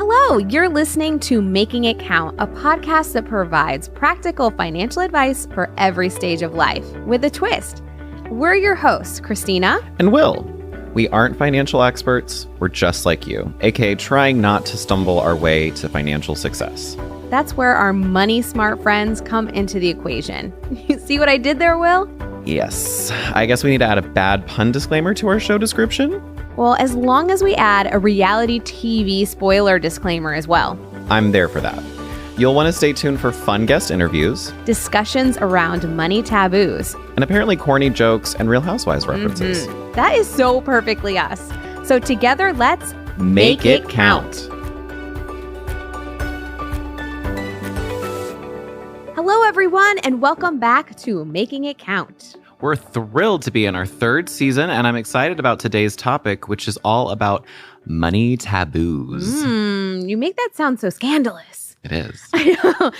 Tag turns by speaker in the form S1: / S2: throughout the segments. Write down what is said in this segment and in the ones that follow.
S1: Hello, you're listening to Making It Count, a podcast that provides practical financial advice for every stage of life with a twist. We're your hosts, Christina
S2: and Will. We aren't financial experts. We're just like you, aka trying not to stumble our way to financial success.
S1: That's where our money smart friends come into the equation. You see what I did there, Will?
S2: Yes. I guess we need to add a bad pun disclaimer to our show description.
S1: Well, as long as we add a reality TV spoiler disclaimer as well.
S2: I'm there for that. You'll want to stay tuned for fun guest interviews,
S1: discussions around money taboos,
S2: and apparently corny jokes and Real Housewives references.
S1: That is so perfectly us. So together, let's
S2: make it count.
S1: Hello, everyone, and welcome back to Making It Count.
S2: We're thrilled to be in our third season, and I'm excited about today's topic, which is all about money taboos.
S1: You make that sound so scandalous.
S2: It is.
S1: I know.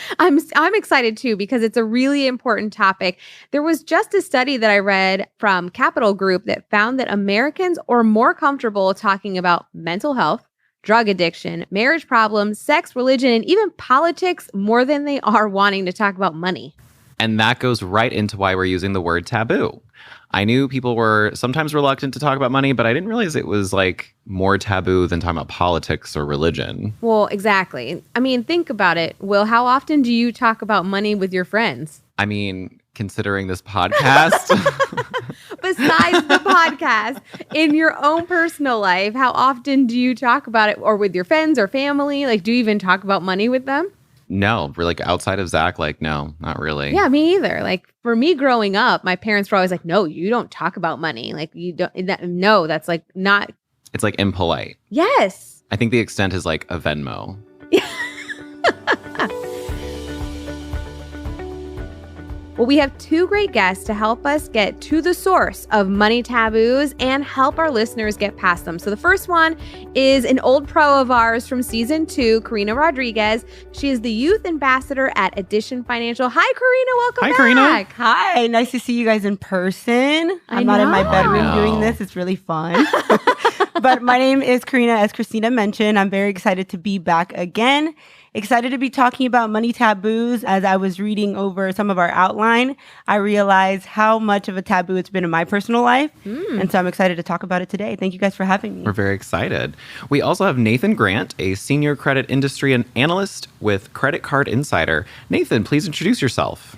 S1: I'm excited too because it's a really important topic. There was just a study that I read from Capital Group that found that Americans are more comfortable talking about mental health, drug addiction, marriage problems, sex, religion, and even politics more than they are wanting to talk about money.
S2: And that goes right into why we're using the word taboo. I knew people were sometimes reluctant to talk about money, but I didn't realize it was like more taboo than talking about politics or religion.
S1: Well, exactly. I mean, think about it. Will, how often do you talk about money with your friends?
S2: I mean, considering this podcast.
S1: Besides the podcast, in your own personal life, how often do you talk about it, or with your friends or family? Like, do you even talk about money with them?
S2: No, we're like outside of Zach, like, no, not really.
S1: Yeah, me either. Like for me growing up, my parents were always like, no, you don't talk about money. Like you don't, no, that's like not.
S2: It's like impolite.
S1: Yes.
S2: I think the extent is like a Venmo.
S1: Well, we have two great guests to help us get to the source of money taboos and help our listeners get past them. So the first one is an old pro of ours from season 2, Karina Rodriguez. She is the youth ambassador at Addition Financial. Hi, Karina. Welcome back.
S2: Karina.
S3: Hi. Nice to see you guys in person. I'm not in my bedroom doing this. It's really fun. But my name is Karina, as Christina mentioned. I'm very excited to be back again. Excited to be talking about money taboos. As I was reading over some of our outline, I realized how much of a taboo it's been in my personal life. And so I'm excited to talk about it today. Thank you guys for having me.
S2: We're very excited. We also have Nathan Grant, a Senior Credit Industry Analyst with Credit Card Insider. Nathan, please introduce yourself.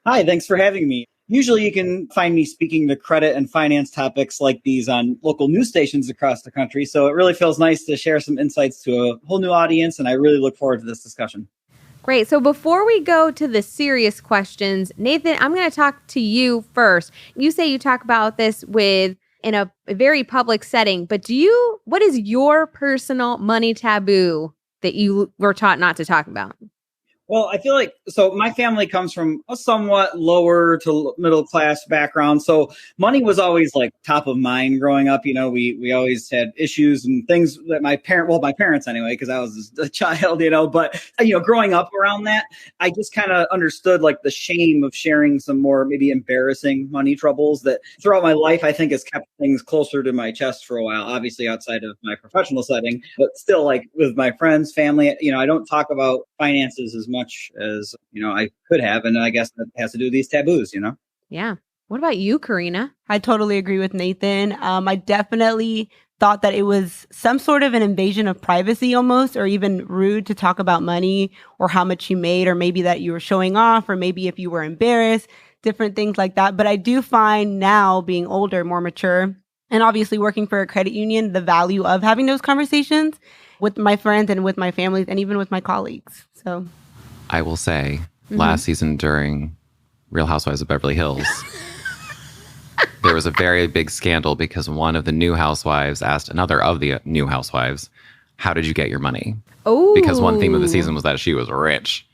S4: Hi, thanks for having me. Usually you can find me speaking to credit and finance topics like these on local news stations across the country. So it really feels nice to share some insights to a whole new audience. And I really look forward to this discussion.
S1: Great. So before we go to the serious questions, Nathan, I'm going to talk to you first. You say you talk about this in a very public setting, but what is your personal money taboo that you were taught not to talk about?
S4: Well, I feel like, so my family comes from a somewhat lower to middle class background. So money was always like top of mind growing up. You know, we always had issues and things that my parents anyway, because I was a child, but, growing up around that, I just kind of understood like the shame of sharing some more maybe embarrassing money troubles that throughout my life, I think has kept things closer to my chest for a while, obviously outside of my professional setting, but still like with my friends, family, I don't talk about finances as much as I could have, and I guess that has to do with these taboos.
S1: Yeah. What about you, Karina?
S3: I totally agree with Nathan. I definitely thought that it was some sort of an invasion of privacy almost, or even rude to talk about money or how much you made, or maybe that you were showing off, or maybe if you were embarrassed, different things like that. But I do find now, being older, more mature, and obviously working for a credit union, the value of having those conversations with my friends and with my families and even with my colleagues. So
S2: I will say, last season during Real Housewives of Beverly Hills, there was a very big scandal because one of the new housewives asked another of the new housewives, how did you get your money?
S1: Oh,
S2: Because one theme of the season was that she was rich.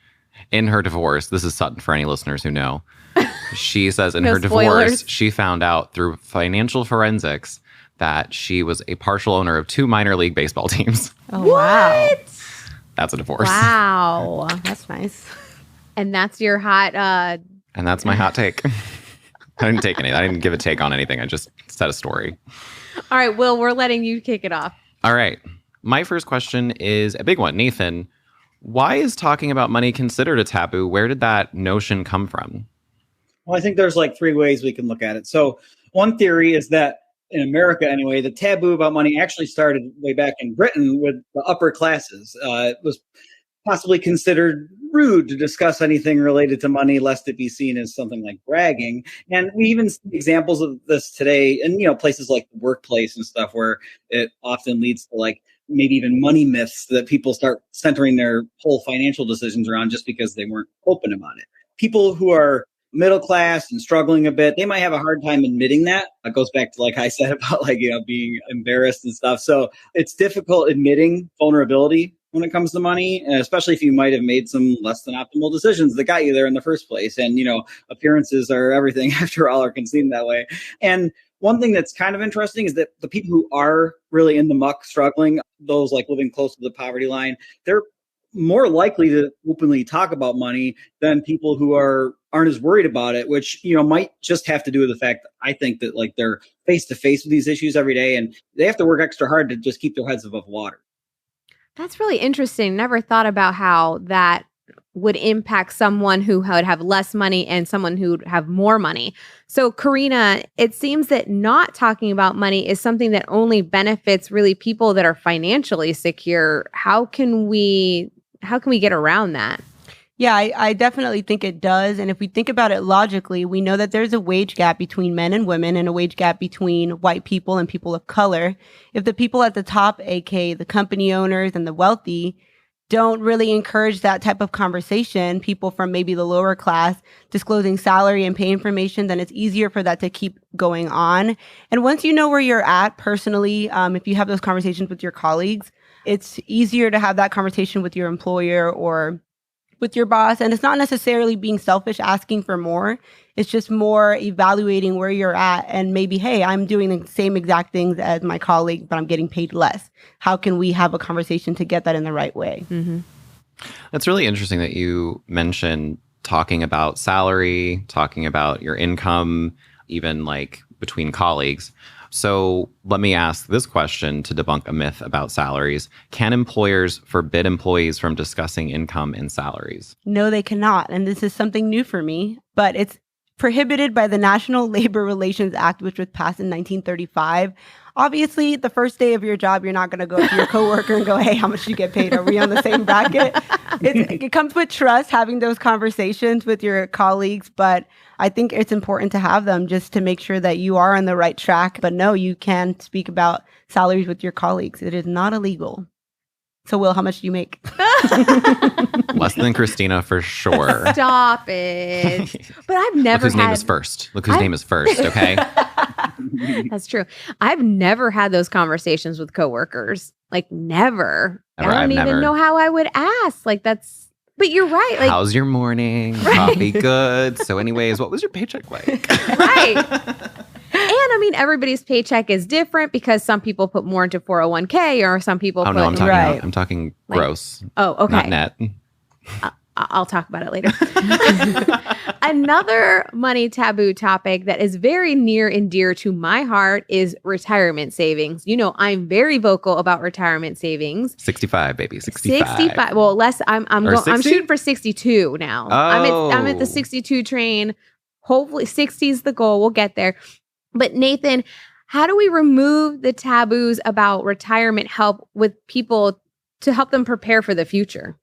S2: In her divorce, this is Sutton for any listeners who know, she says in
S1: No
S2: her
S1: spoilers.
S2: divorce, she found out through financial forensics that she was a partial owner of 2 minor league baseball teams.
S3: Oh, wow.
S2: That's a divorce.
S1: Wow.
S3: That's nice.
S1: And that's your hot...
S2: And that's my hot take. I didn't take any. I didn't give a take on anything. I just said a story.
S1: All right, Will, we're letting you kick it off.
S2: All right. My first question is a big one. Nathan, why is talking about money considered a taboo? Where did that notion come from?
S4: Well, I think there's like three ways we can look at it. So one theory is that in America, anyway, the taboo about money actually started way back in Britain with the upper classes. It was possibly considered rude to discuss anything related to money, lest it be seen as something like bragging. And we even see examples of this today in, places like the workplace and stuff, where it often leads to like maybe even money myths that people start centering their whole financial decisions around just because they weren't open about it. People who are middle class and struggling a bit, they might have a hard time admitting that. It goes back to like I said about like, being embarrassed and stuff. So it's difficult admitting vulnerability when it comes to money, and especially if you might have made some less than optimal decisions that got you there in the first place. And, appearances are everything after all, or can seem that way. And one thing that's kind of interesting is that the people who are really in the muck struggling, those like living close to the poverty line, they're more likely to openly talk about money than people who aren't as worried about it, which, might just have to do with the fact that I think that like they're face to face with these issues every day and they have to work extra hard to just keep their heads above water.
S1: That's really interesting. Never thought about how that would impact someone who would have less money and someone who would have more money. So, Karina, it seems that not talking about money is something that only benefits really people that are financially secure. How can we get around that?
S3: Yeah, I definitely think it does. And if we think about it logically, we know that there's a wage gap between men and women and a wage gap between white people and people of color. If the people at the top, aka the company owners and the wealthy, don't really encourage that type of conversation, people from maybe the lower class disclosing salary and pay information, then it's easier for that to keep going on. And once you know where you're at personally, if you have those conversations with your colleagues, it's easier to have that conversation with your employer or with your boss. And it's not necessarily being selfish, asking for more. It's just more evaluating where you're at and maybe, hey, I'm doing the same exact things as my colleague, but I'm getting paid less. How can we have a conversation to get that in the right way?
S1: Mm-hmm.
S2: That's really interesting that you mentioned talking about salary, talking about your income, even like between colleagues. So let me ask this question to debunk a myth about salaries. Can employers forbid employees from discussing income and salaries?
S3: No, they cannot. And this is something new for me, but it's prohibited by the National Labor Relations Act, which was passed in 1935. Obviously, the first day of your job, you're not going to go to your coworker and go, hey, how much do you get paid? Are we on the same bracket? It comes with trust, having those conversations with your colleagues. But I think it's important to have them just to make sure that you are on the right track. But no, you can speak about salaries with your colleagues. It is not illegal. So, Will, how much do you make?
S2: Less than Christina for sure.
S1: Stop it. But I've never
S2: Look whose name is first. Look whose name is first, okay?
S1: That's true. I've never had those conversations with coworkers. Like never. I don't even know how I would ask. Like that's, but you're right. Like,
S2: how's your morning? Right. Coffee good? So anyways, what was your paycheck like?
S1: Right. And I mean, everybody's paycheck is different because some people put more into 401k or some people put...
S2: No, I'm talking
S1: like,
S2: gross.
S1: Oh, okay.
S2: Not net.
S1: I'll talk about it later. Another money taboo topic that is very near and dear to my heart is retirement savings. I'm very vocal about retirement savings.
S2: 65, baby. 65.
S1: Well, I'm shooting for 62 now.
S2: Oh.
S1: I'm at the 62 train. Hopefully 60 is the goal. We'll get there. But Nathan, how do we remove the taboos about retirement help with people to help them prepare for the future?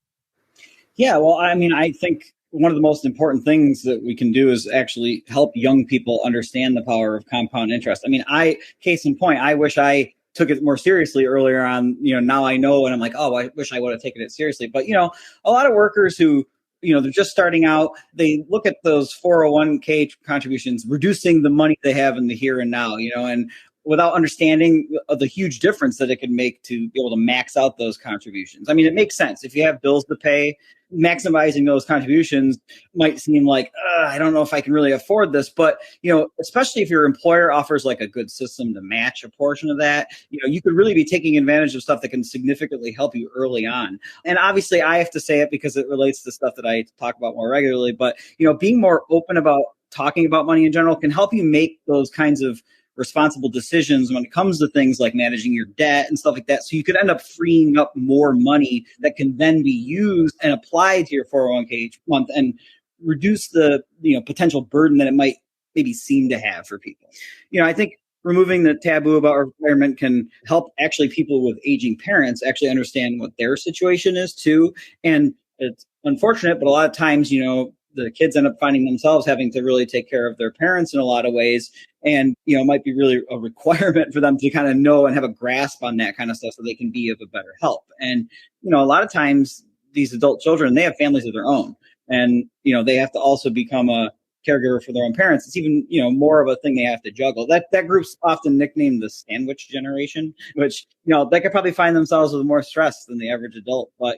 S4: Yeah, well, I mean, I think one of the most important things that we can do is actually help young people understand the power of compound interest. I mean, case in point, I wish I took it more seriously earlier on. Now I know, and I'm like, oh, I wish I would have taken it seriously. But, a lot of workers who they're just starting out, they look at those 401k contributions, reducing the money they have in the here and now, and without understanding the huge difference that it could make to be able to max out those contributions. I mean, it makes sense. If you have bills to pay, maximizing those contributions might seem like, I don't know if I can really afford this. But, especially if your employer offers like a good system to match a portion of that, you could really be taking advantage of stuff that can significantly help you early on. And obviously I have to say it because it relates to stuff that I talk about more regularly. But, being more open about talking about money in general can help you make those kinds of responsible decisions when it comes to things like managing your debt and stuff like that. So you could end up freeing up more money that can then be used and applied to your 401k each month and reduce the potential burden that it might maybe seem to have for people. I think removing the taboo about retirement can help actually people with aging parents actually understand what their situation is too. And it's unfortunate, but a lot of times, the kids end up finding themselves having to really take care of their parents in a lot of ways. And, it might be really a requirement for them to kind of know and have a grasp on that kind of stuff so they can be of a better help. And, a lot of times these adult children, they have families of their own. And, they have to also become a caregiver for their own parents. It's even, more of a thing they have to juggle. That group's often nicknamed the sandwich generation, which, they could probably find themselves with more stress than the average adult. But,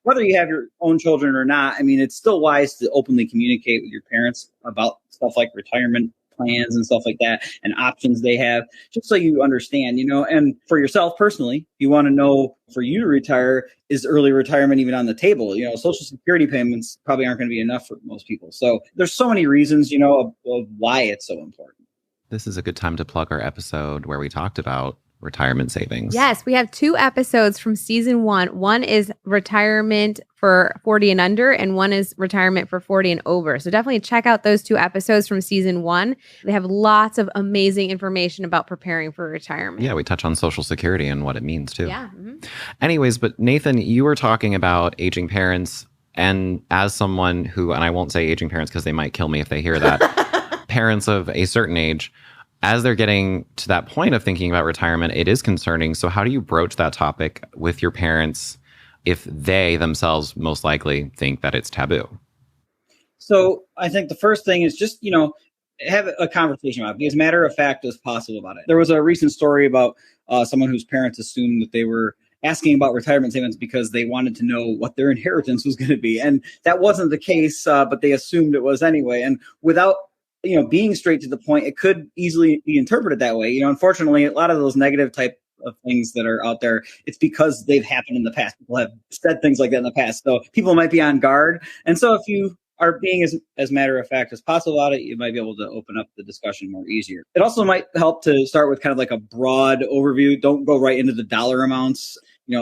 S4: whether you have your own children or not, I mean, it's still wise to openly communicate with your parents about stuff like retirement plans and stuff like that and options they have, just so you understand, and for yourself personally, you want to know for you to retire, is early retirement even on the table? Social Security payments probably aren't going to be enough for most people. So there's so many reasons, of why it's so important.
S2: This is a good time to plug our episode where we talked about retirement savings.
S1: Yes, we have 2 episodes from season 1. One is retirement for 40 and under, and one is retirement for 40 and over. So definitely check out those 2 episodes from season 1. They have lots of amazing information about preparing for retirement.
S2: Yeah, we touch on Social Security and what it means too.
S1: Yeah. Mm-hmm.
S2: Anyways, but Nathan, you were talking about aging parents, and as someone who, and I won't say aging parents because they might kill me if they hear that, parents of a certain age, as they're getting to that point of thinking about retirement, it is concerning. So how do you broach that topic with your parents if they themselves most likely think that it's taboo?
S4: So I think the first thing is just, have a conversation about it, be as matter of fact as possible about it. There was a recent story about someone whose parents assumed that they were asking about retirement savings because they wanted to know what their inheritance was going to be. And that wasn't the case, but they assumed it was anyway. And without being straight to the point, it could easily be interpreted that way. Unfortunately, a lot of those negative type of things that are out there, it's because they've happened in the past. People have said things like that in the past. So people might be on guard. And so if you are being as matter of fact as possible about it, you might be able to open up the discussion more easier. It also might help to start with kind of like a broad overview. Don't go right into the dollar amounts.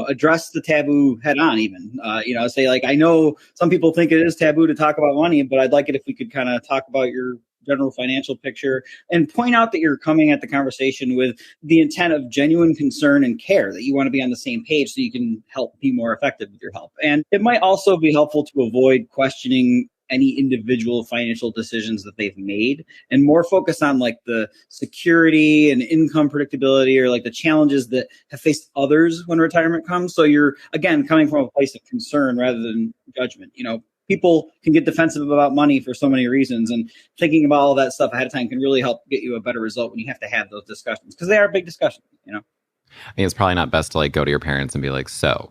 S4: Address the taboo head on even, say like, I know some people think it is taboo to talk about money, but I'd like it if we could kind of talk about your general financial picture and point out that you're coming at the conversation with the intent of genuine concern and care, that you want to be on the same page so you can help be more effective with your help. And it might also be helpful to avoid questioning any individual financial decisions that they've made and more focus on like the security and income predictability or like the challenges that have faced others when retirement comes. So you're, again, coming from a place of concern rather than judgment. People can get defensive about money for so many reasons, and thinking about all that stuff ahead of time can really help get you a better result when you have to have those discussions, because they are big discussions,
S2: I mean, it's probably not best to like go to your parents and be like, so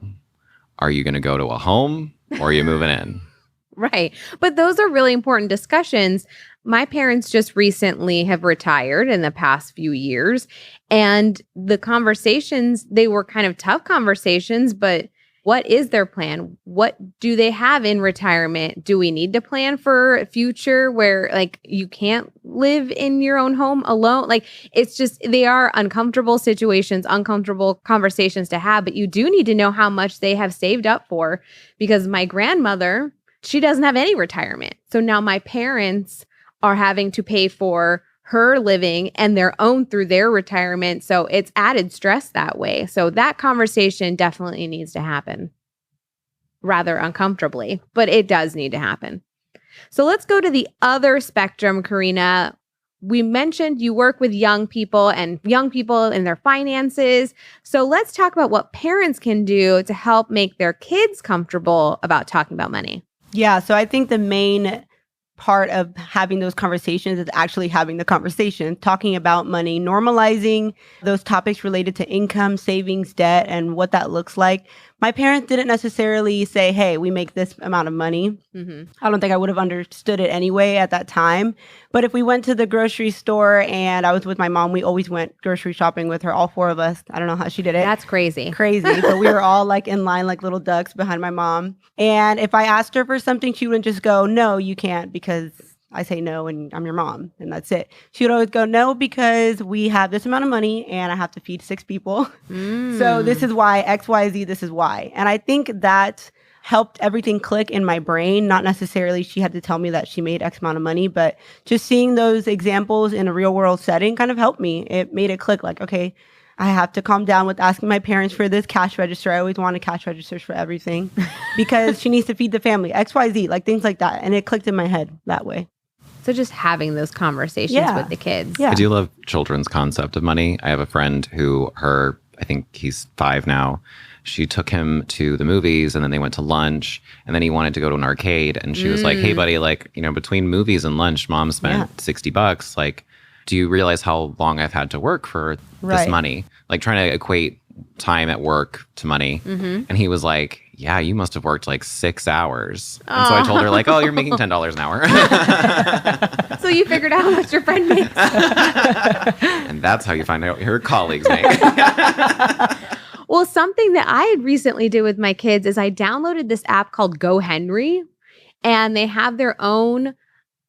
S2: are you going to go to a home or are you moving in?
S1: Right. But those are really important discussions. My parents just recently have retired in the past few years, and the conversations, they were kind of tough conversations, but what is their plan? What do they have in retirement? Do we need to plan for a future where like you can't live in your own home alone? Like it's just, they are uncomfortable situations, uncomfortable conversations to have, but you do need to know how much they have saved up for, because my grandmother, she doesn't have any retirement. So now my parents are having to pay for her living and their own through their retirement. So it's added stress that way. So that conversation definitely needs to happen, rather uncomfortably, but it does need to happen. So let's go to the other spectrum, Karina. We mentioned you work with young people and their finances. So let's talk about what parents can do to help make their kids comfortable about talking about money.
S3: Yeah, so I think the main part of having those conversations is actually having the conversation, talking about money, normalizing those topics related to income, savings, debt, and what that looks like. My parents didn't necessarily say, hey, we make this amount of money. Mm-hmm. I don't think I would have understood it anyway at that time. But if we went to the grocery store and I was with my mom, we always went grocery shopping with her, all 4 of us. I don't know how she did it.
S1: That's crazy.
S3: Crazy. But we were all like in line like little ducks behind my mom. And if I asked her for something, she wouldn't just go, no, you can't, because I say no, and I'm your mom, and that's it. She would always go, no, because we have this amount of money and I have to feed 6 people. So this is why X, Y, Z, this is why. And I think that helped everything click in my brain. Not necessarily she had to tell me that she made X amount of money, but just seeing those examples in a real world setting kind of helped me. It made it click like, okay, I have to calm down with asking my parents for this cash register. I always wanted cash registers for everything because she needs to feed the family, X, Y, Z, like things like that. And it clicked in my head that way.
S1: So just having those conversations with the kids.
S3: Yeah.
S2: I do love children's concept of money. I have a friend who I think he's 5 now. She took him to the movies and then they went to lunch and then he wanted to go to an arcade. And she was like, hey buddy, like, between movies and lunch, mom spent $60. Like, do you realize how long I've had to work for this money? Like trying to equate time at work to money. And he was like, yeah, you must have worked like 6 hours. And so I told her like, oh, you're making $10 an hour.
S1: So you figured out how much your friend makes.
S2: And that's how you find out your colleagues make.
S1: Well, something that I had recently did with my kids is I downloaded this app called Go Henry, and they have their own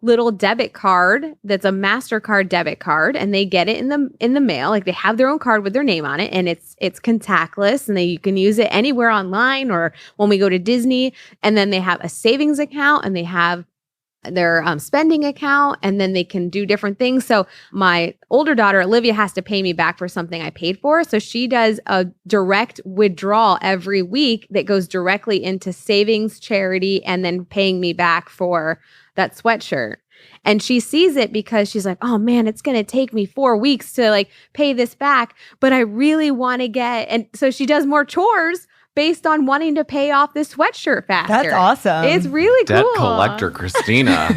S1: little debit card that's a MasterCard debit card, and they get it in the mail. Like they have their own card with their name on it, and it's contactless, and you can use it anywhere online or when we go to Disney. And then they have a savings account, and they have their spending account, and then they can do different things. So my older daughter, Olivia, has to pay me back for something I paid for. So she does a direct withdrawal every week that goes directly into savings, charity, and then paying me back for that sweatshirt. And she sees it because she's like, oh man, it's going to take me 4 weeks to like pay this back, but I really want to and so she does more chores based on wanting to pay off this sweatshirt faster.
S3: That's awesome.
S1: It's really
S2: Debt
S1: cool.
S2: collector Christina.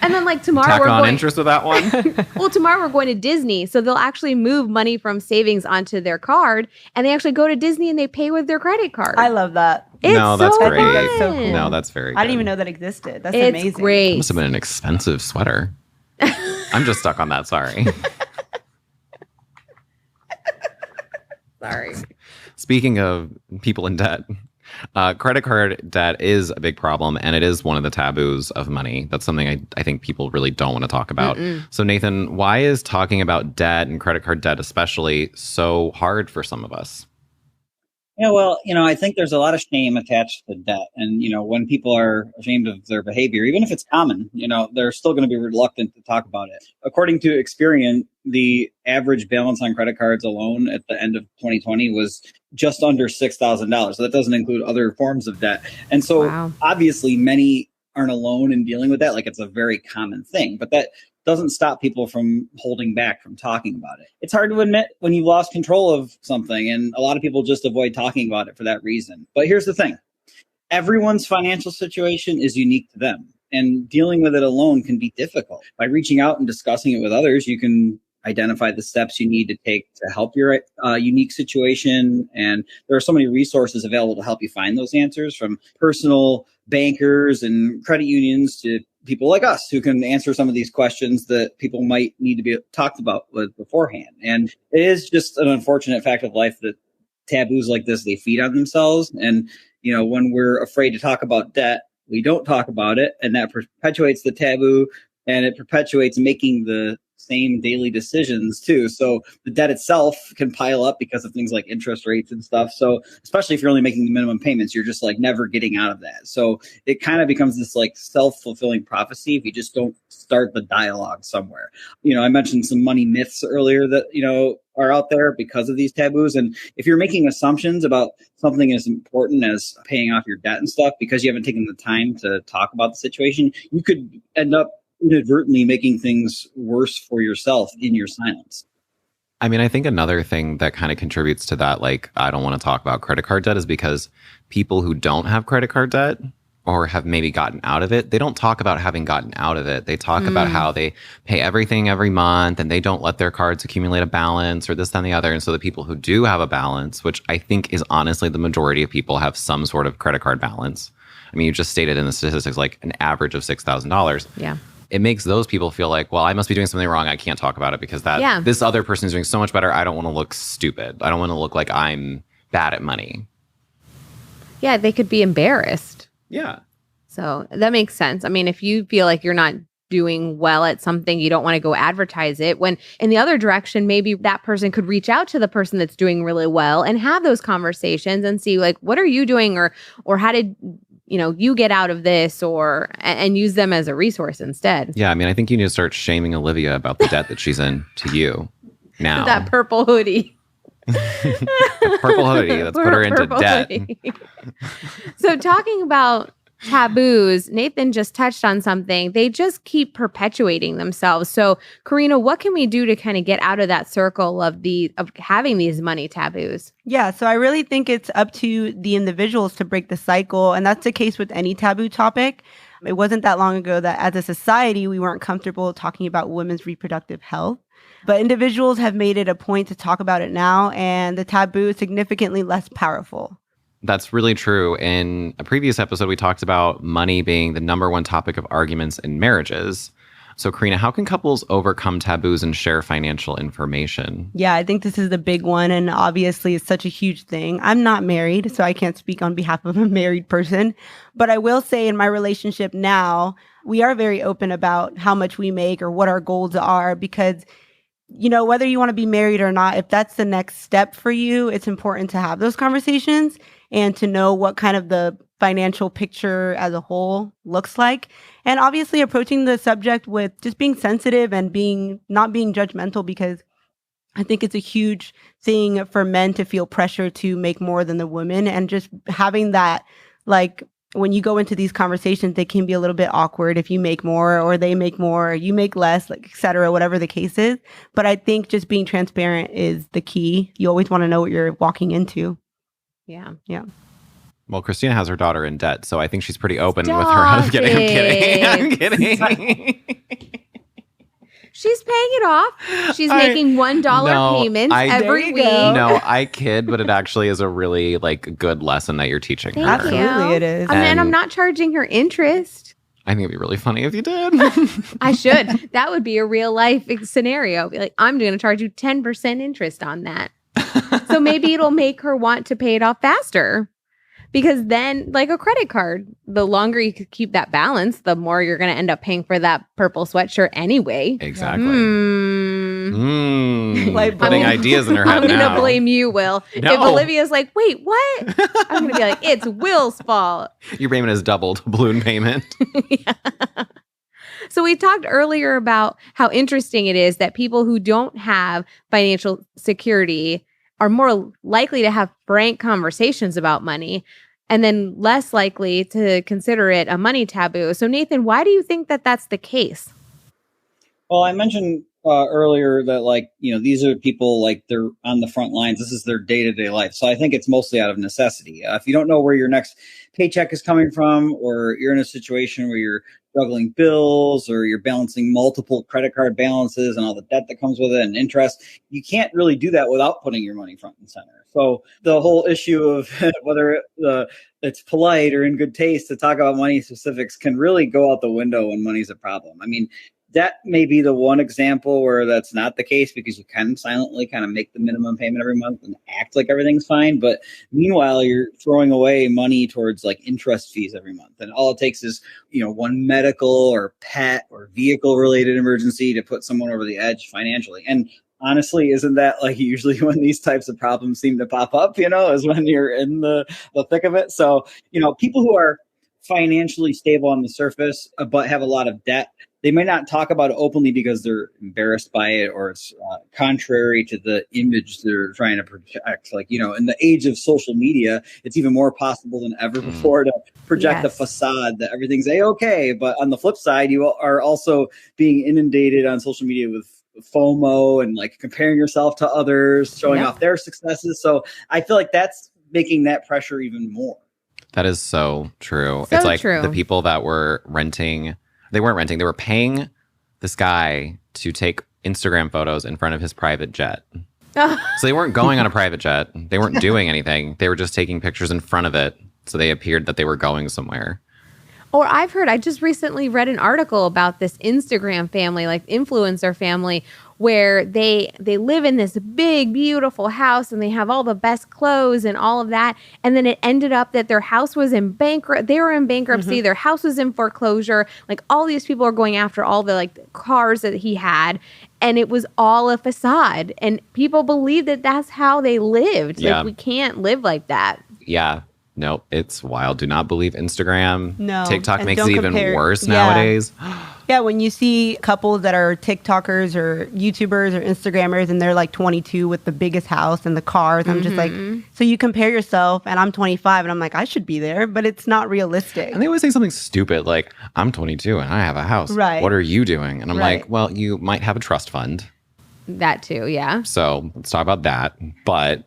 S1: And then like tomorrow
S2: Tack
S1: we're
S2: on
S1: going
S2: interest with that one.
S1: Well, tomorrow we're going to Disney, so they'll actually move money from savings onto their card, and they actually go to Disney and they pay with their credit card.
S3: I love that.
S1: It's
S2: No, that's
S1: so
S2: great.
S1: fun.
S3: That's so cool.
S2: No, that's very good.
S3: I didn't even know that existed. That's
S1: It's
S3: amazing.
S1: great.
S2: It must have been an expensive sweater. I'm just stuck on that. Sorry.
S1: Sorry.
S2: Speaking of people in debt, credit card debt is a big problem, and it is one of the taboos of money. That's something I think people really don't want to talk about. So Nathan, why is talking about debt and credit card debt especially so hard for some of us?
S4: Yeah, well, I think there's a lot of shame attached to debt. And, when people are ashamed of their behavior, even if it's common, they're still going to be reluctant to talk about it. According to Experian, the average balance on credit cards alone at the end of 2020 was just under $6,000. So that doesn't include other forms of debt. And so obviously many aren't alone in dealing with that. Like it's a very common thing, but that doesn't stop people from holding back from talking about it. It's hard to admit when you've lost control of something, and a lot of people just avoid talking about it for that reason. But here's the thing. Everyone's financial situation is unique to them, and dealing with it alone can be difficult. By reaching out and discussing it with others, you can identify the steps you need to take to help your unique situation. And there are so many resources available to help you find those answers, from personal bankers and credit unions to people like us who can answer some of these questions that people might need to be talked about with beforehand. And it is just an unfortunate fact of life that taboos like this, they feed on themselves. And, when we're afraid to talk about debt, we don't talk about it. And that perpetuates the taboo, and it perpetuates making the same daily decisions too. So the debt itself can pile up because of things like interest rates and stuff. So especially if you're only making the minimum payments, you're just like never getting out of that. So it kind of becomes this like self-fulfilling prophecy if you just don't start the dialogue somewhere. I mentioned some money myths earlier that, are out there because of these taboos. And if you're making assumptions about something as important as paying off your debt and stuff, because you haven't taken the time to talk about the situation, you could end up inadvertently making things worse for yourself in your silence.
S2: I mean, I think another thing that kind of contributes to that, like, I don't want to talk about credit card debt, is because people who don't have credit card debt or have maybe gotten out of it, they don't talk about having gotten out of it. They talk about how they pay everything every month and they don't let their cards accumulate a balance or this, that, and the other. And so the people who do have a balance, which I think is honestly the majority of people, have some sort of credit card balance. I mean, you just stated in the statistics, like an average of $6,000.
S1: Yeah.
S2: It makes those people feel like, well, I must be doing something wrong. I can't talk about it because this other person is doing so much better. I don't want to look stupid. I don't want to look like I'm bad at money.
S1: Yeah, they could be embarrassed.
S2: Yeah.
S1: So that makes sense. I mean, if you feel like you're not doing well at something, you don't want to go advertise it. When in the other direction, maybe that person could reach out to the person that's doing really well and have those conversations and see like, what are you doing, or how did you get out of this, and use them as a resource instead.
S2: Yeah, I mean, I think you need to start shaming Olivia about the debt that she's in to you now.
S1: That purple hoodie.
S2: Purple hoodie. Let's put her into debt.
S1: So talking about taboos, Nathan just touched on something. They just keep perpetuating themselves. So Karina, what can we do to kind of get out of that circle of having these money taboos?
S3: Yeah, so I really think it's up to the individuals to break the cycle. And that's the case with any taboo topic. It wasn't that long ago that as a society, we weren't comfortable talking about women's reproductive health. But individuals have made it a point to talk about it now, and the taboo is significantly less powerful.
S2: That's really true. In a previous episode, we talked about money being the number one topic of arguments in marriages. So, Karina, how can couples overcome taboos and share financial information?
S3: Yeah, I think this is the big one. And obviously, it's such a huge thing. I'm not married, so I can't speak on behalf of a married person. But I will say in my relationship now, we are very open about how much we make or what our goals are, because whether you want to be married or not, if that's the next step for you, it's important to have those conversations and to know what kind of the financial picture as a whole looks like. And obviously approaching the subject with just being sensitive and not being judgmental, because I think it's a huge thing for men to feel pressure to make more than the women. And just having that, like, when you go into these conversations, they can be a little bit awkward if you make more or they make more, or you make less, like, et cetera, whatever the case is. But I think just being transparent is the key. You always want to know what you're walking into.
S1: Yeah.
S3: Yeah.
S2: Well, Christina has her daughter in debt, so I think she's pretty open with her. I'm kidding. I'm kidding.
S1: She's paying it off. She's making $1 payments every week.
S2: No, I kid, but it actually is a really good lesson that you're teaching her.
S3: Absolutely, it is.
S1: And I'm not charging her interest.
S2: I think it'd be really funny if you did.
S1: I should. That would be a real life scenario. Be like, I'm going to charge you 10% interest on that. So maybe it'll make her want to pay it off faster. Because then, like a credit card, the longer you keep that balance, the more you're going to end up paying for that purple sweatshirt anyway.
S2: Exactly.
S3: Putting
S2: ideas in her head
S1: I'm going
S2: now.
S1: to blame you, Will.
S2: No.
S1: If Olivia's like, wait, what? I'm going to be like, it's Will's fault.
S2: Your payment is doubled. Balloon payment.
S1: Yeah. So we talked earlier about how interesting it is that people who don't have financial security are more likely to have frank conversations about money, and then less likely to consider it a money taboo. So Nathan, why do you think that that's the case?
S4: Well, I mentioned earlier that these are people, they're on the front lines. This is their day-to-day life. So I think it's mostly out of necessity. If you don't know where your next paycheck is coming from, or you're in a situation where you're juggling bills, or you're balancing multiple credit card balances and all the debt that comes with it and interest, you can't really do that without putting your money front and center. So the whole issue of whether it's polite or in good taste to talk about money specifics can really go out the window when money's a problem. I mean, that may be the one example where that's not the case, because you can silently kind of make the minimum payment every month and act like everything's fine. But meanwhile, you're throwing away money towards interest fees every month. And all it takes is, one medical or pet or vehicle related emergency to put someone over the edge financially. And honestly, isn't that usually when these types of problems seem to pop up, is when you're in the thick of it. So, people who are financially stable on the surface, but have a lot of debt, they may not talk about it openly because they're embarrassed by it, or it's contrary to the image they're trying to project. In the age of social media, it's even more possible than ever before to project a facade that everything's A-okay. But on the flip side, you are also being inundated on social media with FOMO and comparing yourself to others, showing off their successes. So I feel like that's making that pressure even more.
S2: That is so true.
S1: So
S2: it's
S1: true.
S2: The people that were renting, they weren't renting, they were paying this guy to take Instagram photos in front of his private jet. So they weren't going on a private jet. They weren't doing anything. They were just taking pictures in front of it. So they appeared that they were going somewhere.
S1: Or I just recently read an article about this Instagram family, like influencer family, where they live in this big, beautiful house and they have all the best clothes and all of that. And then it ended up that their house was in they were in bankruptcy. Their house was in foreclosure. Like all these people are going after all the like cars that he had. And it was all a facade. And people believe that that's how they lived.
S2: Yeah.
S1: Like we can't live like that.
S2: Yeah. No, it's wild. Do not believe Instagram.
S3: No.
S2: TikTok
S3: And
S2: makes it
S3: don't
S2: even
S3: compare.
S2: worse
S3: Yeah.
S2: nowadays.
S3: Yeah, when you see couples that are TikTokers or YouTubers or Instagrammers and they're like 22 with the biggest house and the cars, I'm just like, so you compare yourself and I'm 25 and I'm like, I should be there, but it's not realistic.
S2: And they always say something stupid like, I'm 22 and I have a house.
S3: Right.
S2: What are you doing? And I'm
S3: Right.
S2: like, well, you might have a trust fund.
S1: That too, yeah.
S2: So let's talk about that. But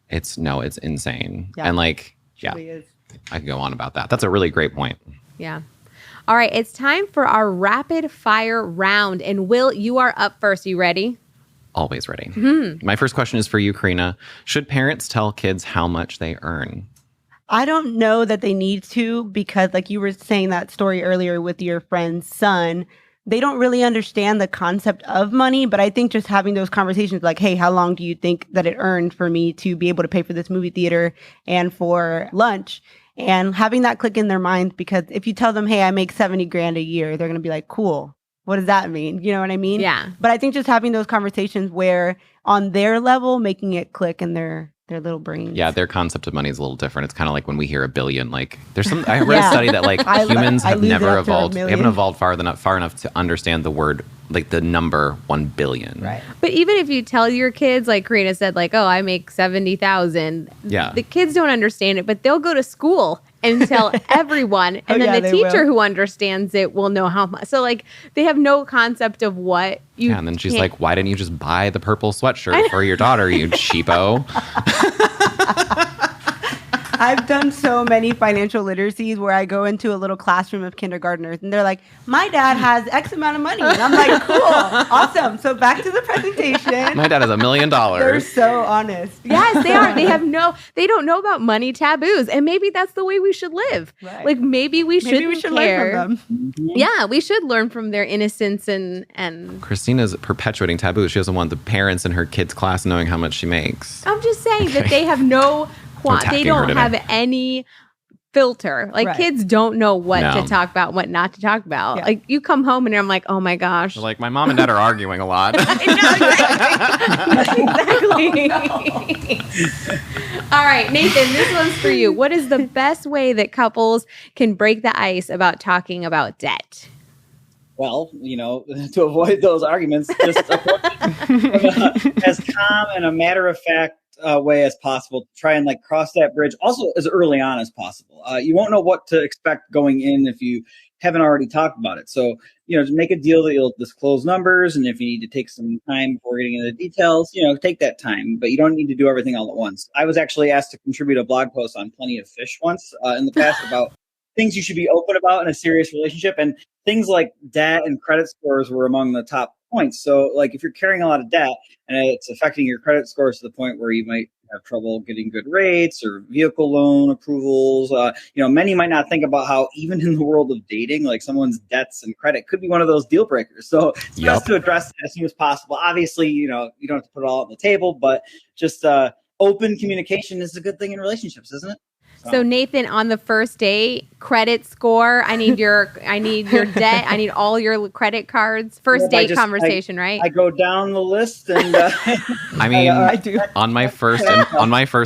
S2: it's insane.
S3: Yeah.
S2: And like,
S3: It really is.
S2: I could go on about that. That's a really great point.
S1: Yeah. All right, it's time for our rapid fire round. And Will, you are up first. You ready?
S2: Always ready. My first question is for you, Karina. Should parents tell kids how much they earn?
S3: I don't know that they need to because like you were saying that story earlier with your friend's son, they don't really understand the concept of money, but I think just having those conversations like, hey, how long do you think that it earned for me to be able to pay for this movie theater and for lunch? And having that click in their minds, because if you tell them, hey, I make 70 grand a year, they're going to be like, cool. What does that mean? You know what I mean?
S1: Yeah.
S3: But I think just having those conversations where on their level, making it click in their little brains.
S2: Yeah, their concept of money is a little different. It's kind of like when we hear $1 billion. Like, there's some. I read a study that like humans have
S3: lose it
S2: never
S3: up to
S2: evolved.
S3: $1
S2: They
S3: million.
S2: haven't evolved far enough to understand the word, like the number 1 billion.
S3: Right.
S1: But even if you tell your kids, like Karina said, like, oh, I make 70,000.
S2: Yeah.
S1: The kids don't understand it, but they'll go to school and tell everyone. And then the
S3: they
S1: teacher
S3: will.
S1: who understands it will know how much. So like they have no concept of what you
S2: Yeah, and then she's
S1: can't-
S2: like, "Why didn't you just buy the purple sweatshirt for your daughter, you cheapo?"
S3: I've done so many financial literacies where I go into a little classroom of kindergartners and they're like, my dad has X amount of money. And I'm like, cool, awesome. So back to the presentation.
S2: My dad has $1 million.
S3: They're so honest.
S1: Yes, they are. They don't know about money taboos. And maybe that's the way we should live.
S3: Right.
S1: Like maybe we
S3: Maybe we
S1: shouldn't
S3: should
S1: care.
S3: learn from them.
S1: Yeah, we should learn from their innocence and
S2: Christina's perpetuating taboos. She doesn't want the parents in her kids' class knowing how much she makes.
S1: I'm just saying that they have no they
S2: attacking her
S1: don't
S2: today.
S1: have any filter. Like
S3: Right.
S1: kids don't know what
S2: No.
S1: to talk about, what not to talk about.
S3: Yeah.
S1: Like you come home and I'm like, oh my gosh.
S2: Like, my mom and dad are arguing a lot.
S1: Exactly. All right, Nathan, this one's for you. What is the best way that couples can break the ice about talking about debt?
S4: Well, to avoid those arguments, just as calm and a matter of fact way as possible. Try and like cross that bridge also as early on as possible. You won't know what to expect going in if you haven't already talked about it. So, just make a deal that you'll disclose numbers. And if you need to take some time before getting into the details, take that time, but you don't need to do everything all at once. I was actually asked to contribute a blog post on Plenty of Fish once in the past about things you should be open about in a serious relationship. And things like debt and credit scores were among the top points. So like if you're carrying a lot of debt and it's affecting your credit scores to the point where you might have trouble getting good rates or vehicle loan approvals, many might not think about how even in the world of dating, like someone's debts and credit could be one of those deal breakers. So it's best to address that as soon as possible. Obviously, you don't have to put it all on the table, but just open communication is a good thing in relationships, isn't it?
S1: So Nathan, on the first date, credit score. I need your debt. I need all your credit cards. First date conversation, right?
S4: I go down the list, and
S2: I mean,
S3: I do.
S2: on my first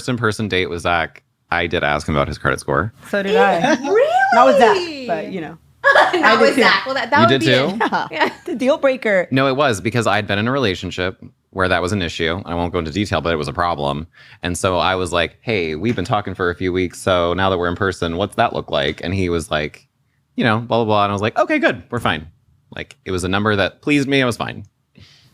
S2: in-person date with Zach, I did ask him about his credit score.
S3: So did I.
S1: Really?
S3: Not with that, but
S1: Not with
S3: too.
S1: Zach. Well, that
S2: You
S1: would
S2: did
S1: be
S2: too?
S1: it. Yeah.
S3: the deal breaker.
S2: No, it was because I'd been in a relationship where that was an issue. I won't go into detail, but it was a problem. And so I was like, hey, we've been talking for a few weeks. So now that we're in person, what's that look like? And he was like, blah, blah, blah. And I was like, okay, good. We're fine. Like, it was a number that pleased me. I was fine.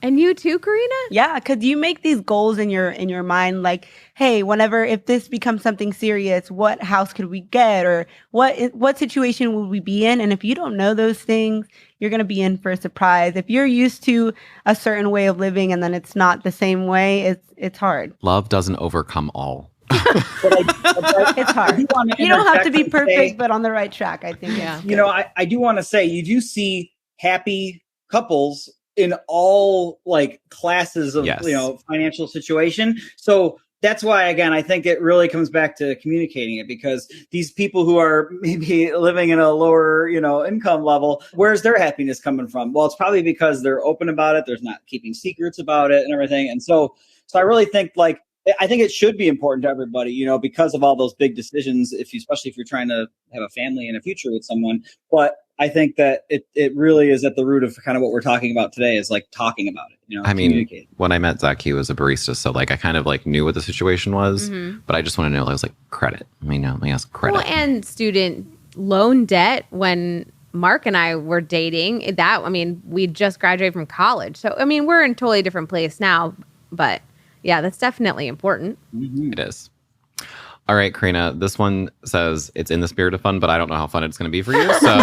S1: And you too, Karina?
S3: Yeah, because you make these goals in your mind, like, hey, if this becomes something serious, what house could we get, or what situation would we be in? And if you don't know those things, you're gonna be in for a surprise. If you're used to a certain way of living and then it's not the same way, it's hard.
S2: Love doesn't overcome all.
S3: It's hard. You don't have to be perfect, but on the right track, I think.
S1: Yeah.
S4: You know, I do want to say you do see happy couples in all like classes of,
S2: Yes.
S4: you know, financial situation. So that's why, again, I think it really comes back to communicating it, because these people who are maybe living in a lower, you know, income level, where's their happiness coming from? Well, it's probably because they're open about it. There's not keeping secrets about it and everything. And so I really think like, I think it should be important to everybody, you know, because of all those big decisions, especially if you're trying to have a family and a future with someone. But I think that it really is at the root of kind of what we're talking about today, is like talking about it, you know,
S2: I mean,
S4: communicating.
S2: when I met Zach, he was a barista. So like, I kind of like knew what the situation was, but I just want to know, I was like, credit. Let me ask credit.
S1: Well, and student loan debt. When Mark and I were dating, we just graduated from college. So, I mean, we're in a totally different place now, but yeah, that's definitely important.
S4: Mm-hmm.
S2: It is. All right, Karina, this one says it's in the spirit of fun, but I don't know how fun it's going to be for you. So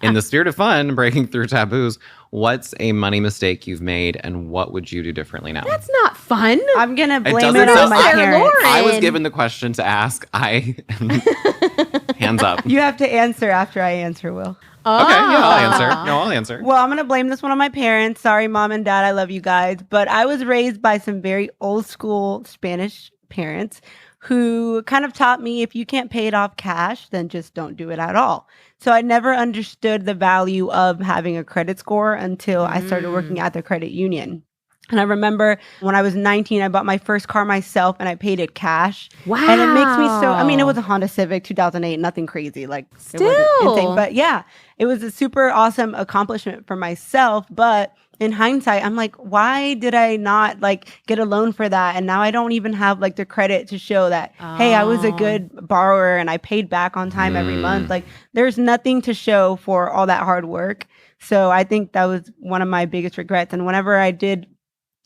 S2: in the spirit of fun, breaking through taboos, what's a money mistake you've made and what would you do differently now?
S1: That's not fun.
S3: I'm going to blame
S2: doesn't
S3: it on
S2: sound-
S3: my
S1: Sarah
S3: parents.
S1: Lauren.
S2: I was given the question to ask. Hands up.
S3: You have to answer after I answer, Will.
S2: Okay, yeah,
S1: Ah.
S2: I'll answer. No, I'll answer.
S3: Well, I'm going to blame this one on my parents. Sorry, mom and dad. I love you guys. But I was raised by some very old school Spanish parents who kind of taught me, if you can't pay it off cash, then just don't do it at all. So I never understood the value of having a credit score until I started working at the credit union. And I remember when I was 19, I bought my first car myself and I paid it cash.
S1: Wow.
S3: And it makes me so, I mean, it was a Honda Civic 2008, nothing crazy. Like, it wasn't
S1: Still.
S3: insane. But yeah, it was a super awesome accomplishment for myself. But in hindsight, I'm like, why did I not like get a loan for that? And now I don't even have like the credit to show that, hey, I was a good borrower and I paid back on time every month. Like, there's nothing to show for all that hard work. So I think that was one of my biggest regrets. And whenever I did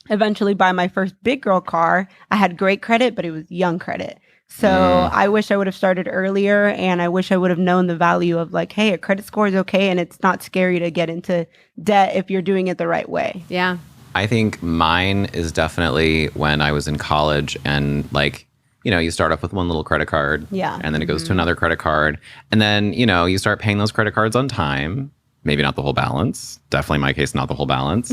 S3: eventually buy my first big girl car, I had great credit, but it was young credit. So I wish I would have started earlier, and I wish I would have known the value of like, hey, a credit score is okay, and it's not scary to get into debt if you're doing it the right way.
S1: Yeah.
S2: I think mine is definitely when I was in college and like, you know, you start off with one little credit card.
S3: Yeah.
S2: And then it goes to another credit card. And then, you know, you start paying those credit cards on time. Maybe not the whole balance. Definitely in my case, not the whole balance.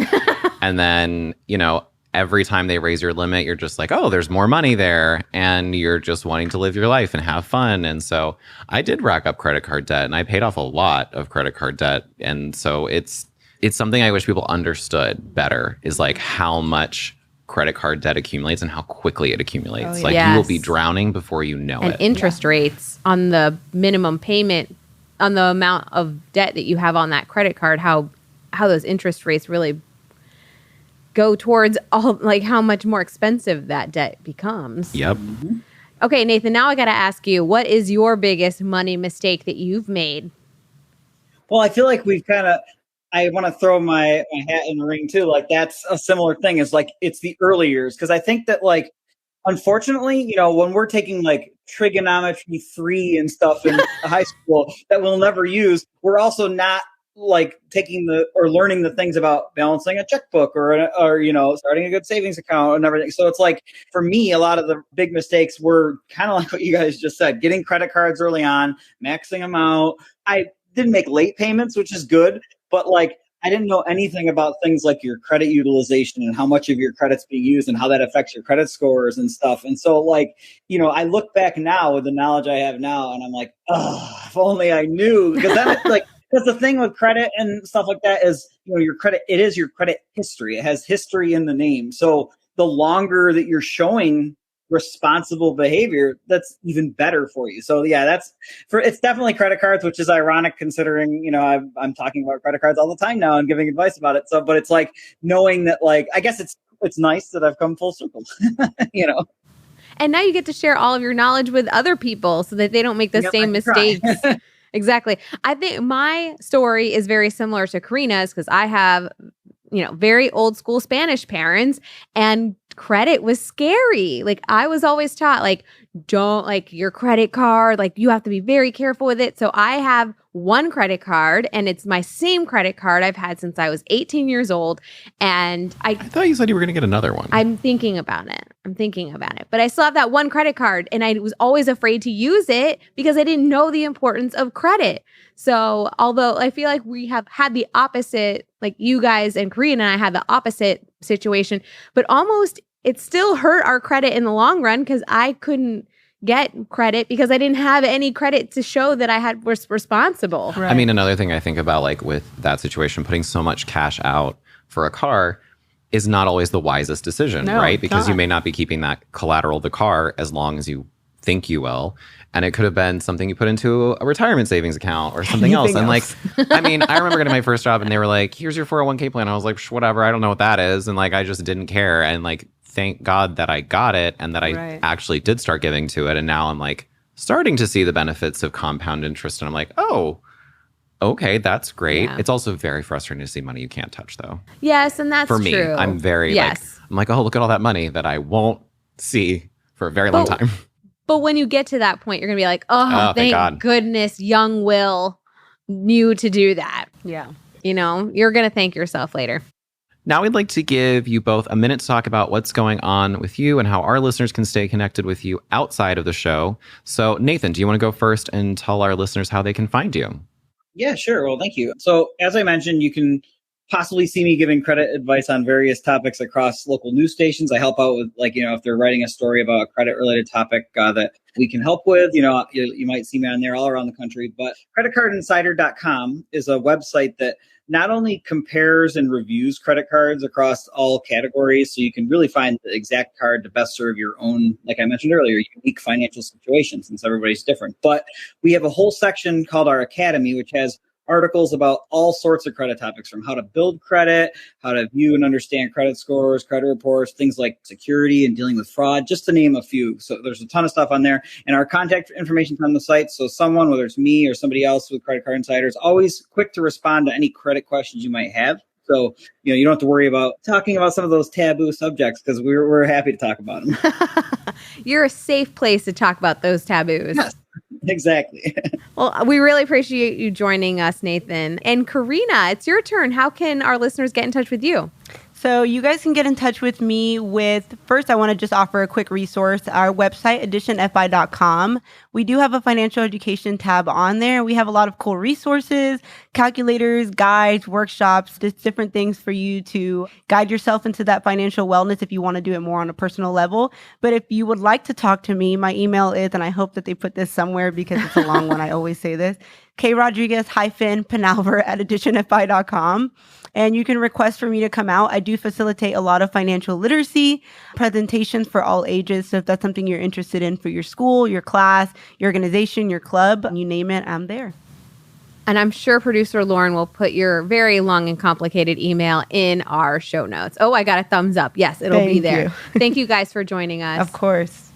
S2: And then, you know, every time they raise your limit, you're just like, oh, there's more money there. And you're just wanting to live your life and have fun. And so I did rack up credit card debt and I paid off a lot of credit card debt. And so it's something I wish people understood better, is like how much credit card debt accumulates and how quickly it accumulates.
S3: Oh, yeah.
S2: Like
S1: Yes.
S2: you will be drowning before you know
S1: And
S2: it.
S1: interest rates on the minimum payment, on the amount of debt that you have on that credit card, how those interest rates really go towards all, like how much more expensive that debt becomes.
S2: Yep.
S1: Okay, Nathan, now I got to ask you, what is your biggest money mistake that you've made?
S4: Well, I feel like we've I want to throw my hat in the ring too. Like that's a similar thing. Is like it's the early years, because I think that like unfortunately, you know, when we're taking like trigonometry 3 and stuff in high school that we'll never use, we're also not like taking or learning the things about balancing a checkbook or you know, starting a good savings account and everything. So it's like for me, a lot of the big mistakes were kind of like what you guys just said: getting credit cards early on, maxing them out. I didn't make late payments, which is good, but like I didn't know anything about things like your credit utilization and how much of your credit's being used and how that affects your credit scores and stuff. And so like, you know, I look back now with the knowledge I have now and I'm like, oh, if only I knew. Because then it's like, because the thing with credit and stuff like that is, you know, your credit, it is your credit history. It has history in the name. So the longer that you're showing responsible behavior, that's even better for you. So yeah, it's definitely credit cards, which is ironic considering, you know, I'm talking about credit cards all the time now and giving advice about it. So, but it's like knowing that, like, I guess it's nice that I've come full circle, you know.
S1: And now you get to share all of your knowledge with other people so that they don't make the same mistakes. Exactly. I think my story is very similar to Karina's because I have, you know, very old school Spanish parents, and credit was scary. Like I was always taught, like, don't like your credit card, like you have to be very careful with it. So I have one credit card and it's my same credit card I've had since I was 18 years old. And
S2: I thought you said you were going to get another one.
S1: I'm thinking about it. But I still have that one credit card and I was always afraid to use it because I didn't know the importance of credit. So although I feel like we have had the opposite, like you guys and Karina and I had the opposite situation, but almost it still hurt our credit in the long run because I couldn't get credit because I didn't have any credit to show that was responsible.
S3: Right.
S2: I mean, another thing I think about, like with that situation, putting so much cash out for a car is not always the wisest decision,
S3: No,
S2: right?
S3: it's
S2: Because you
S3: not.
S2: may not be keeping that collateral of the car as long as you think you will. And it could have been something you put into a retirement savings account or something else.
S3: Anything
S2: And like,
S3: else.
S2: I mean, I remember getting my first job and they were like, here's your 401k plan. I was like, whatever, I don't know what that is. And like, I just didn't care. And like, thank God that I got it and that I
S3: Right.
S2: actually did start giving to it. And now I'm like starting to see the benefits of compound interest. And I'm like, oh, okay, that's great.
S1: Yeah.
S2: It's also very frustrating to see money you can't touch though.
S1: Yes, and that's
S2: For me,
S1: true.
S2: I'm very
S1: yes.
S2: I'm like, oh, look at all that money that I won't see for a very long
S1: But-
S2: time.
S1: But when you get to that point, you're going to be like,
S2: Oh, thank
S1: thank
S2: God.
S1: goodness young Will knew to do that.
S3: Yeah.
S1: You know, you're going to thank yourself later.
S2: Now we'd like to give you both a minute to talk about what's going on with you and how our listeners can stay connected with you outside of the show. So Nathan, do you want to go first and tell our listeners how they can find you?
S4: Yeah, sure. Well, thank you. So as I mentioned, you can possibly see me giving credit advice on various topics across local news stations. I help out with, like, if they're writing a story about a credit related topic that we can help with, you might see me on there all around the country. But creditcardinsider.com is a website that not only compares and reviews credit cards across all categories, so you can really find the exact card to best serve your own, like I mentioned earlier, unique financial situation, since everybody's different. But we have a whole section called our Academy, which has articles about all sorts of credit topics, from how to build credit, how to view and understand credit scores, credit reports, things like security and dealing with fraud, just to name a few. So there's a ton of stuff on there, and our contact information's on the site. So someone, whether it's me or somebody else with Credit Card Insider, is always quick to respond to any credit questions you might have. So, you don't have to worry about talking about some of those taboo subjects, because we're happy to talk about them.
S1: You're a safe place to talk about those taboos.
S4: Yes. Exactly.
S1: Well, we really appreciate you joining us, Nathan. And Karina, it's your turn. How can our listeners get in touch with you?
S3: So you guys can get in touch with me with, first, I want to just offer a quick resource, our website, additionfi.com. We do have a financial education tab on there. We have a lot of cool resources, calculators, guides, workshops, just different things for you to guide yourself into that financial wellness if you want to do it more on a personal level. But if you would like to talk to me, my email is, and I hope that they put this somewhere because it's a long one, I always say this, krodriguez-penalver at additionfi.com. And you can request for me to come out. I do facilitate a lot of financial literacy presentations for all ages. So if that's something you're interested in for your school, your class, your organization, your club, you name it, I'm there.
S1: And I'm sure producer Lauren will put your very long and complicated email in our show notes. Oh, I got a thumbs up. Yes, it'll be
S3: Thank
S1: there.
S3: you.
S1: Thank you guys for joining us.
S3: Of course.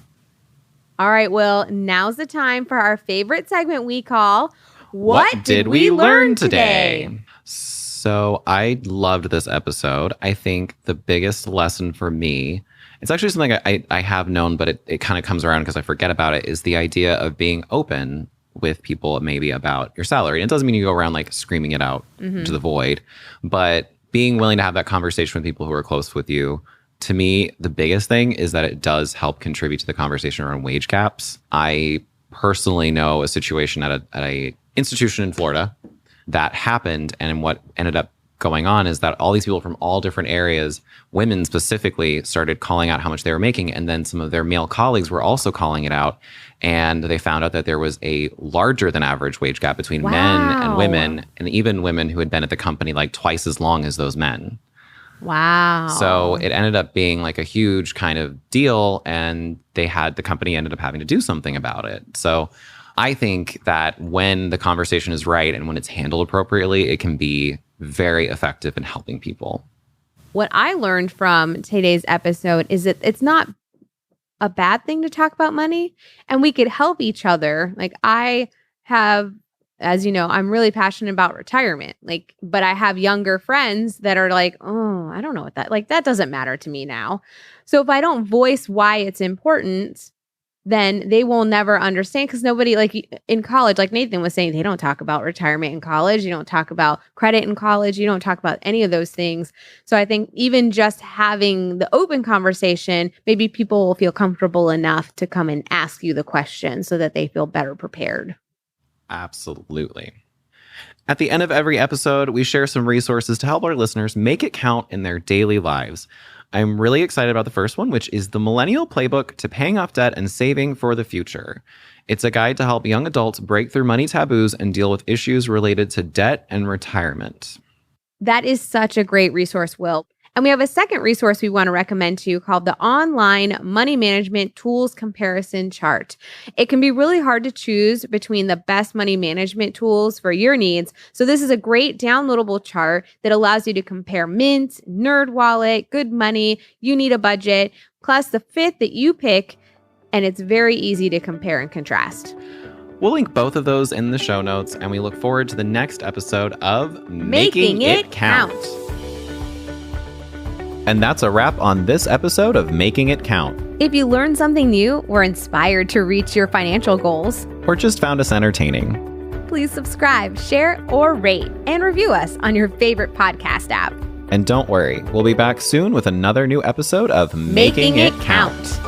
S1: All right, well, now's the time for our favorite segment we call
S2: What did we learn today? So I loved this episode. I think the biggest lesson for me, it's actually something I have known, but it kind of comes around because I forget about it, is the idea of being open with people maybe about your salary. And it doesn't mean you go around like screaming it out to the void, but being willing to have that conversation with people who are close with you. To me, the biggest thing is that it does help contribute to the conversation around wage gaps. I personally know a situation at a institution in Florida that happened, and what ended up going on is that all these people from all different areas, women specifically, started calling out how much they were making, and then some of their male colleagues were also calling it out, and they found out that there was a larger than average wage gap between men and women, and even women who had been at the company like twice as long as those men.
S1: Wow.
S2: So it ended up being like a huge kind of deal, and the company ended up having to do something about it. So I think that when the conversation is right and when it's handled appropriately, it can be very effective in helping people.
S1: What I learned from today's episode is that it's not a bad thing to talk about money, and we could help each other. Like, I have, as you know, I'm really passionate about retirement. But I have younger friends that are like, oh, I don't know what that doesn't matter to me now. So if I don't voice why it's important, then they will never understand, because nobody, like in college, like Nathan was saying, they don't talk about retirement in college. You don't talk about credit in college. You don't talk about any of those things. So I think even just having the open conversation, maybe people will feel comfortable enough to come and ask you the question so that they feel better prepared.
S2: Absolutely. At the end of every episode, we share some resources to help our listeners make it count in their daily lives. I'm really excited about the first one, which is the Millennial Playbook to Paying Off Debt and Saving for the Future. It's a guide to help young adults break through money taboos and deal with issues related to debt and retirement.
S1: That is such a great resource, Will. And we have a second resource we want to recommend to you called the Online Money Management Tools Comparison Chart. It can be really hard to choose between the best money management tools for your needs. So this is a great downloadable chart that allows you to compare Mint, NerdWallet, Good Money, You Need a Budget, plus the fit that you pick. And it's very easy to compare and contrast.
S2: We'll link both of those in the show notes, and we look forward to the next episode of
S1: Making It Count.
S2: And that's a wrap on this episode of Making It Count.
S1: If you learned something new or inspired to reach your financial goals,
S2: or just found us entertaining,
S1: please subscribe, share, or rate, and review us on your favorite podcast app.
S2: And don't worry, we'll be back soon with another new episode of Making It Count.